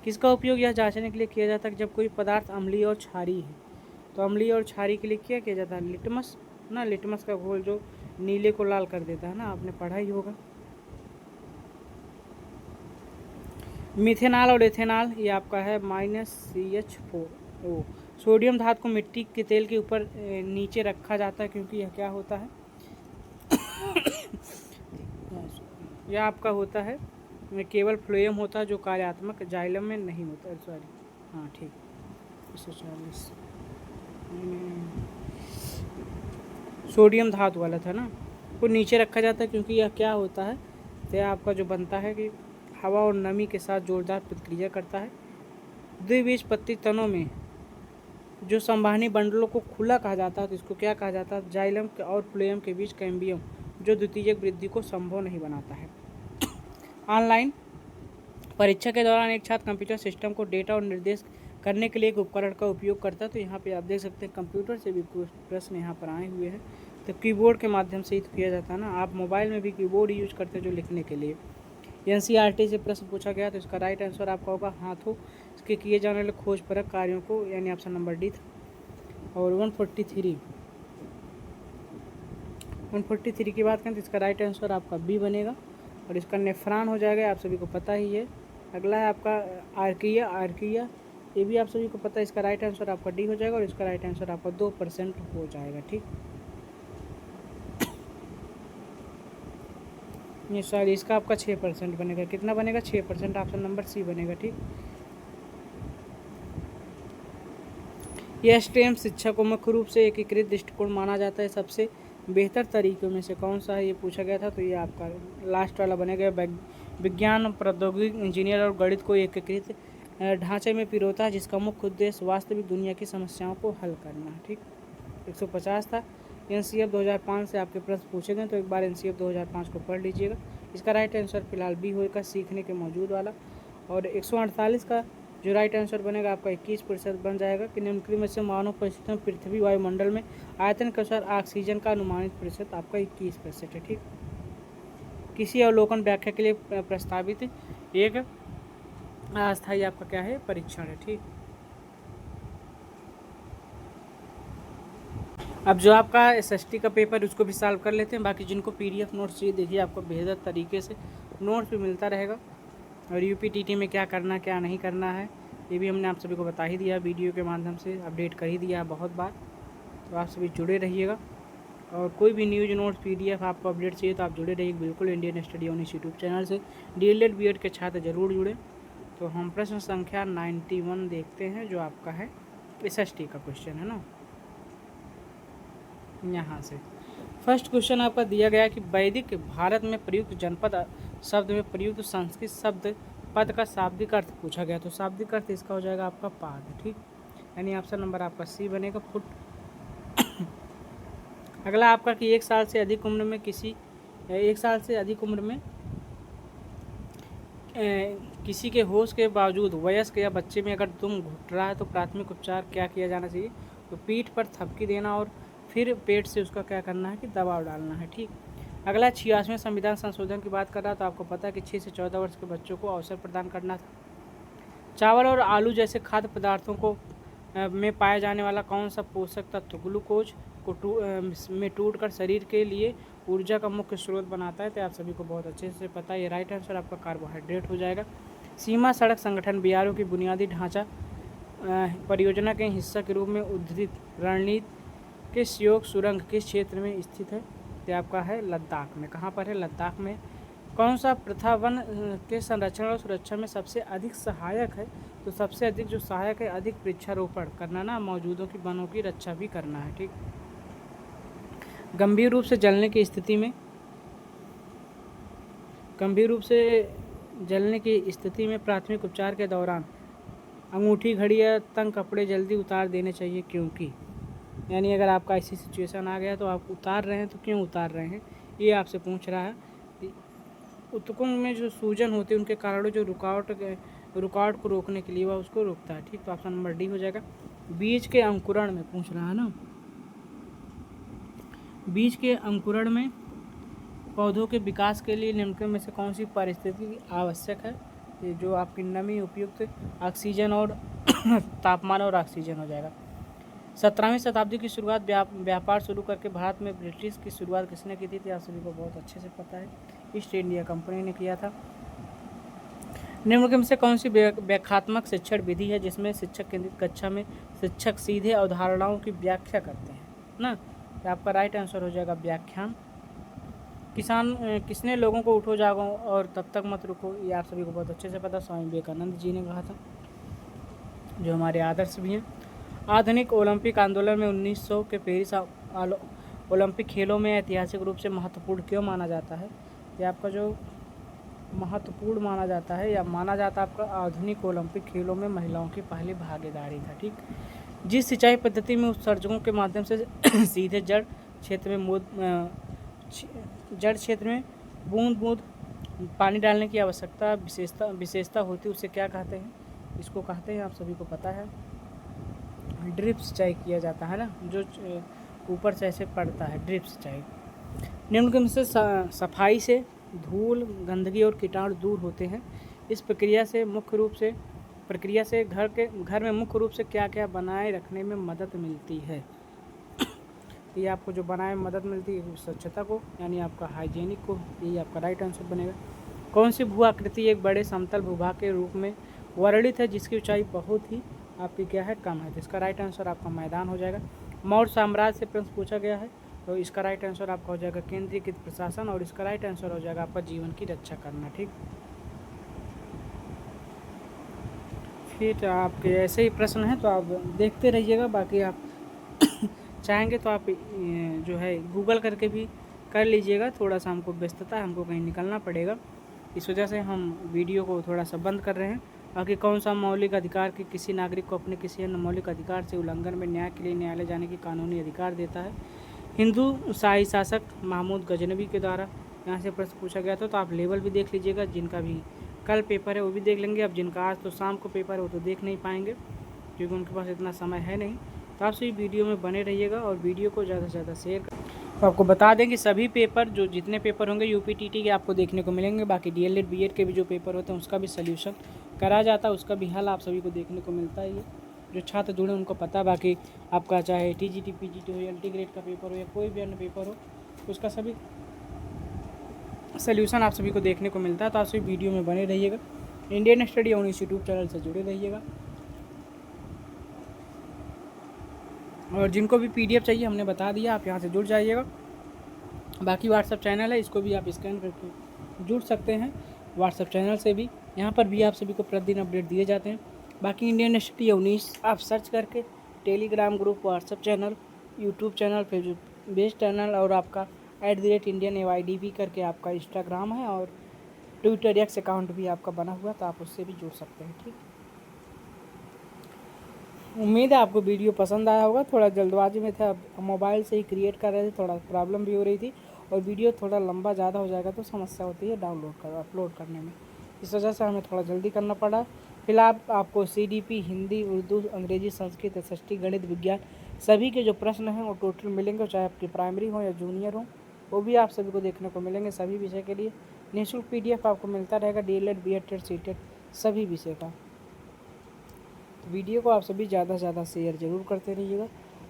किसका उपयोग यह जांचने के लिए किया जाता है कि जब कोई पदार्थ अम्लीय और क्षारीय है? तो अम्लीय और क्षारीय के लिए क्या किया जाता है? लिटमस ना, लिटमस का घोल जो नीले को लाल कर देता है ना, आपने पढ़ा ही होगा। मिथेनॉल और एथेनॉल ये आपका है -CH4O। सोडियम धातु को मिट्टी के तेल के ऊपर नीचे रखा जाता है क्योंकि यह क्या होता है? यह आपका होता है केवल फ्लोएम होता है जो कार्यात्मक जाइलम में नहीं होता। सॉरी, हाँ ठीक, 140 सोडियम धातु वाला था ना, को नीचे रखा जाता है क्योंकि यह क्या होता है? तो यह आपका जो बनता है कि हवा और नमी के साथ जोरदार प्रतिक्रिया करता है। द्विबीजपत्री तनों में जो संवहनी बंडलों को खुला कहा जाता है, तो इसको क्या कहा जाता है? जाइलम और फ्लोएम के बीच कैम्बियम जो द्वितीयक वृद्धि को संभव नहीं बनाता है। ऑनलाइन परीक्षा के दौरान एक छात्र कंप्यूटर सिस्टम को डेटा और निर्देश करने के लिए एक उपकरण का उपयोग करता है। तो यहाँ पे आप देख सकते हैं कंप्यूटर से भी कुछ प्रश्न यहाँ पर आए हुए हैं, तो कीबोर्ड के माध्यम से ही तो किया जाता है ना। आप मोबाइल में भी कीबोर्ड यूज करते हैं जो लिखने के लिए। NCERT से प्रश्न पूछा गया, तो इसका राइट आंसर आपका होगा हाथों इसके किए जाने वाले खोजपरक कार्यों को, यानी ऑप्शन नंबर डी था। और 143 की बात करें तो इसका राइट आंसर आपका बी बनेगा। और इसका नेफ्रॉन हो जाएगा, आप सभी को पता ही है। अगला है आपका आर्किया, ये भी आप सभी को पता है। इसका राइट आंसर आपका डी हो जाएगा और इसका राइट आंसर आपका 2% हो जाएगा। ठीक, ये सॉरी, इसका आपका 6% बनेगा। कितना बनेगा? 6%। ऑप्शन नंबर सी बनेगा। ठीक, यह स्टेम शिक्षा को मुख्य रूप से एकीकृत दृष्टिकोण माना जाता है। सबसे बेहतर तरीकों में से कौन सा है, ये पूछा गया था, तो ये आपका लास्ट वाला बनेगा। विज्ञान, प्रौद्योगिकी, इंजीनियर और गणित को एकीकृत ढांचे में पिरोता है, जिसका मुख्य उद्देश्य वास्तविक दुनिया की समस्याओं को हल करना है। ठीक, 150 था। एनसीएफ 2005 से आपके प्रश्न पूछे गए, तो एक बार एनसीएफ 2005 को पढ़ लीजिएगा। इसका राइट आंसर फिलहाल बी होगा, सीखने के मौजूद वाला। और 148 का जो राइट आंसर बनेगा आपका 21% बन जाएगा कि निम्नलिखित में से मानव परिस्थितियों में पृथ्वी वायुमंडल में आयतन के अनुसार ऑक्सीजन का अनुमानित प्रतिशत आपका 21% है। ठीक, किसी अवलोकन व्याख्या के लिए प्रस्तावित एक अस्थायी आपका क्या है, परीक्षण है। ठीक, अब जो आपका एसएसटी का पेपर उसको भी सॉल्व कर लेते हैं। बाकी जिनको पीडीएफ नोट्स चाहिए, देखिए आपको बेहतर तरीके से नोट्स भी मिलता रहेगा। और यूपीटीटी में क्या करना क्या नहीं करना है, ये भी हमने आप सभी को बता ही दिया, वीडियो के माध्यम से अपडेट कर ही दिया बहुत बार। तो आप सभी जुड़े रहिएगा। और कोई भी न्यूज नोट्स पीडीएफ आपको अपडेट चाहिए तो आप जुड़े रहिए बिल्कुल इंडियन स्टडी ऑन इस यूट्यूब चैनल से। डीएलएड बीएड के छात्र जरूर जुड़े। तो हम प्रश्न संख्या 91 देखते हैं, जो आपका है एसएसटी का क्वेश्चन है ना। यहाँ से फर्स्ट क्वेश्चन आपका दिया गया है कि वैदिक भारत में प्रयुक्त जनपद शब्द में प्रयुक्त संस्कृत शब्द पद का शाब्दिक अर्थ पूछा गया। तो शाब्दिक अर्थ इसका हो जाएगा आपका पाद। ठीक, यानी ऑप्शन नंबर आपका सी बनेगा, फुट। अगला आपका कि एक साल से अधिक उम्र में किसी के होश के बावजूद वयस्क या बच्चे में अगर दुम घुट रहा है तो प्राथमिक उपचार क्या किया जाना चाहिए? तो पीठ पर थपकी देना और फिर पेट से उसका क्या करना है कि दबाव डालना है। ठीक, अगला 86वें संविधान संशोधन की बात कर रहा तो आपको पता है कि 6 से 14 वर्ष के बच्चों को अवसर प्रदान करना था। चावल और आलू जैसे खाद्य पदार्थों को में पाया जाने वाला कौन सा पोषक तत्व ग्लूकोज में टूटकर शरीर के लिए ऊर्जा का मुख्य स्रोत बनाता है? तो आप सभी को बहुत अच्छे से पता है। ये राइट आंसर आपका कार्बोहाइड्रेट हो जाएगा। सीमा सड़क संगठन बीआरओ की बुनियादी ढांचा परियोजना के हिस्सा के रूप में उद्धृत रणनीति किस योग सुरंग किस क्षेत्र में स्थित है? तो आपका है लद्दाख में। कहाँ पर है? लद्दाख में। कौन सा प्रथा वन के संरक्षण और सुरक्षा में सबसे अधिक सहायक है? तो सबसे अधिक जो सहायक है, अधिक वृक्षारोपण करना ना, मौजूदों की वनों की रक्षा भी करना है। ठीक, गंभीर रूप से जलने की स्थिति में प्राथमिक उपचार के दौरान अंगूठी, घड़ी या तंग कपड़े जल्दी उतार देने चाहिए, क्योंकि यानी अगर आपका ऐसी सिचुएशन आ गया तो आप उतार रहे हैं, तो क्यों उतार रहे हैं, ये आपसे पूछ रहा है। उत्तकों में जो सूजन होती है उनके कारण जो रुकावट को रोकने के लिए वह उसको रोकता है। ठीक, तो ऑप्शन नंबर डी हो जाएगा। बीज के अंकुरण में पूछ रहा है ना, बीज के अंकुरण में पौधों के विकास के लिए निम्नलिखित में से कौन सी परिस्थिति आवश्यक है? ये जो आपकी नमी, उपयुक्त ऑक्सीजन और तापमान और ऑक्सीजन हो जाएगा। 17वीं शताब्दी की शुरुआत व्यापार शुरू करके भारत में ब्रिटिश की शुरुआत किसने की थी? आप सभी को बहुत अच्छे से पता है, ईस्ट इंडिया कंपनी ने किया था। निम्नलिखित में से कौन सी व्याख्यात्मक शिक्षण विधि है जिसमें शिक्षक केंद्रित कक्षा में शिक्षक सीधे अवधारणाओं की व्याख्या करते हैं ना? तो आपका राइट आंसर हो जाएगा व्याख्यान। किसने लोगों को उठो जागो और तब तक मत रुको, ये आप सभी को बहुत अच्छे से पता, स्वामी विवेकानंद जी ने कहा था, जो हमारे आदर्श भी हैं। आधुनिक ओलंपिक आंदोलन में 1900 के पेरिस ओलंपिक खेलों में ऐतिहासिक रूप से महत्वपूर्ण क्यों माना जाता है? ये आपका जो महत्वपूर्ण माना जाता है या माना जाता है आपका आधुनिक ओलंपिक खेलों में महिलाओं की पहली भागीदारी था। ठीक, जिस सिंचाई पद्धति में उत्सर्जकों के माध्यम से सीधे जड़ क्षेत्र में बूंद बूंद पानी डालने की आवश्यकता विशेषता होती है, उसे क्या कहते हैं? इसको कहते हैं, आप सभी को पता है, ड्रिप सिंचाई किया जाता है ना, जो ऊपर से ऐसे पड़ता है, ड्रिप सिंचाई। निम्नलिखित में से सफाई से धूल, गंदगी और कीटाणु दूर होते हैं। इस प्रक्रिया से घर में मुख्य रूप से क्या क्या बनाए रखने में मदद मिलती है? ये आपको जो बनाए में मदद मिलती है स्वच्छता को, यानी आपका हाइजीनिक को, यही आपका राइट आंसर बनेगा। कौन सी भू आकृति एक बड़े समतल भूभाग के रूप में वर्णित है जिसकी ऊंचाई बहुत ही आपकी क्या है, कम है? तो इसका राइट आंसर आपका मैदान हो जाएगा। मौर्य साम्राज्य से प्रश्न पूछा गया है, तो इसका राइट आंसर आपका हो जाएगा केंद्रीकृत प्रशासन, और इसका राइट आंसर हो जाएगा आपका जीवन की रक्षा करना। ठीक, फिर आपके ऐसे ही प्रश्न हैं तो आप देखते रहिएगा। बाकी आप चाहेंगे तो आप जो है गूगल करके भी कर लीजिएगा। थोड़ा सा हमको व्यस्तता है, हमको कहीं निकलना पड़ेगा, इस वजह से हम वीडियो को थोड़ा सा बंद कर रहे हैं। बाकी कौन सा मौलिक अधिकार कि किसी नागरिक को अपने किसी अन्य मौलिक अधिकार से उल्लंघन में न्याय के लिए न्यायालय जाने की कानूनी अधिकार देता है? हिंदू शाही शासक महमूद गजनवी के द्वारा यहाँ से प्रश्न पूछा गया था। तो आप लेवल भी देख लीजिएगा, जिनका भी कल पेपर है वो भी देख लेंगे। अब जिनका आज तो शाम को पेपर है वो तो देख नहीं पाएंगे क्योंकि उनके पास इतना समय है नहीं। तो आप सभी वीडियो में बने रहिएगा और वीडियो को ज़्यादा से ज़्यादा शेयर कर। तो आपको बता दें कि सभी पेपर जो जितने पेपर होंगे यूपीटीटी के आपको देखने को मिलेंगे। बाकी डीएलएड बीएड के भी जो पेपर होते हैं उसका भी सल्यूशन करा जाता है, उसका भी हल आप सभी को देखने को मिलता है। ये जो छात्र जुड़े उनको पता है। बाकी आपका चाहे टीजीटी पीजीटी हो या इंटीग्रेट का पेपर हो या कोई भी अन्य पेपर हो, उसका सभी सल्यूशन आप सभी को देखने को मिलता है। तो आप सभी वीडियो में बने रहिएगा। Indian study on YouTube channel से जुड़े रहिएगा। और जिनको भी पीडीएफ चाहिए हमने बता दिया, आप यहाँ से जुड़ जाइएगा। बाकी व्हाट्सअप चैनल है, इसको भी आप स्कैन करके जुड़ सकते हैं व्हाट्सअप चैनल से भी। यहाँ पर भी आप सभी को प्रतिदिन अपडेट दिए जाते हैं। बाकी इंडियन स्टडी 19 आप सर्च करके Telegram group, WhatsApp channel, YouTube channel, Facebook base channel और आपका @इंडियन AYDB करके आपका इंस्टाग्राम है और ट्विटर एक्स अकाउंट भी आपका बना हुआ, तो आप उससे भी जुड़ सकते हैं। ठीक, उम्मीद है आपको वीडियो पसंद आया होगा। थोड़ा जल्दबाजी में था, अब मोबाइल से ही क्रिएट कर रहे थे, थोड़ा प्रॉब्लम भी हो रही थी और वीडियो थोड़ा लंबा ज़्यादा हो जाएगा तो समस्या होती है अपलोड करने में, इस वजह से हमें थोड़ा जल्दी करना पड़ा। फिलहाल आपको CDP हिंदी, उर्दू, अंग्रेजी, संस्कृत, SST, गणित, विज्ञान सभी के जो प्रश्न हैं वो टोटल मिलेंगे, चाहे आपकी प्राइमरी हो या जूनियर हो, वो भी आप सभी को देखने को मिलेंगे। सभी विषय के लिए निःशुल्क PDF आपको मिलता रहेगा, DLED BEd CTET सभी विषय का। वीडियो को आप सभी ज़्यादा से ज़्यादा शेयर ज़रूर करते रहिएगा।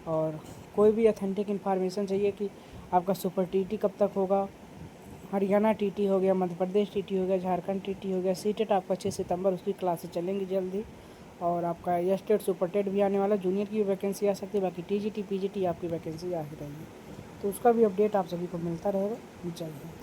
और कोई भी ऑथेंटिक इन्फॉर्मेशन चाहिए कि आपका सुपर TT कब तक होगा, हरियाणा TT हो गया, मध्य प्रदेश TT हो गया, झारखंड TT हो गया, CTET आपका 6 सितंबर उसकी क्लासेस चलेंगी जल्द ही। और आपका यह स्टेट सुपर टेट भी आने वाला, जूनियर की वैकेंसी आ सकती है। बाकी TGT PGT आपकी वैकेंसी आ ही रहेगी, तो उसका भी अपडेट आप सभी को मिलता रहेगा। जय हिंद।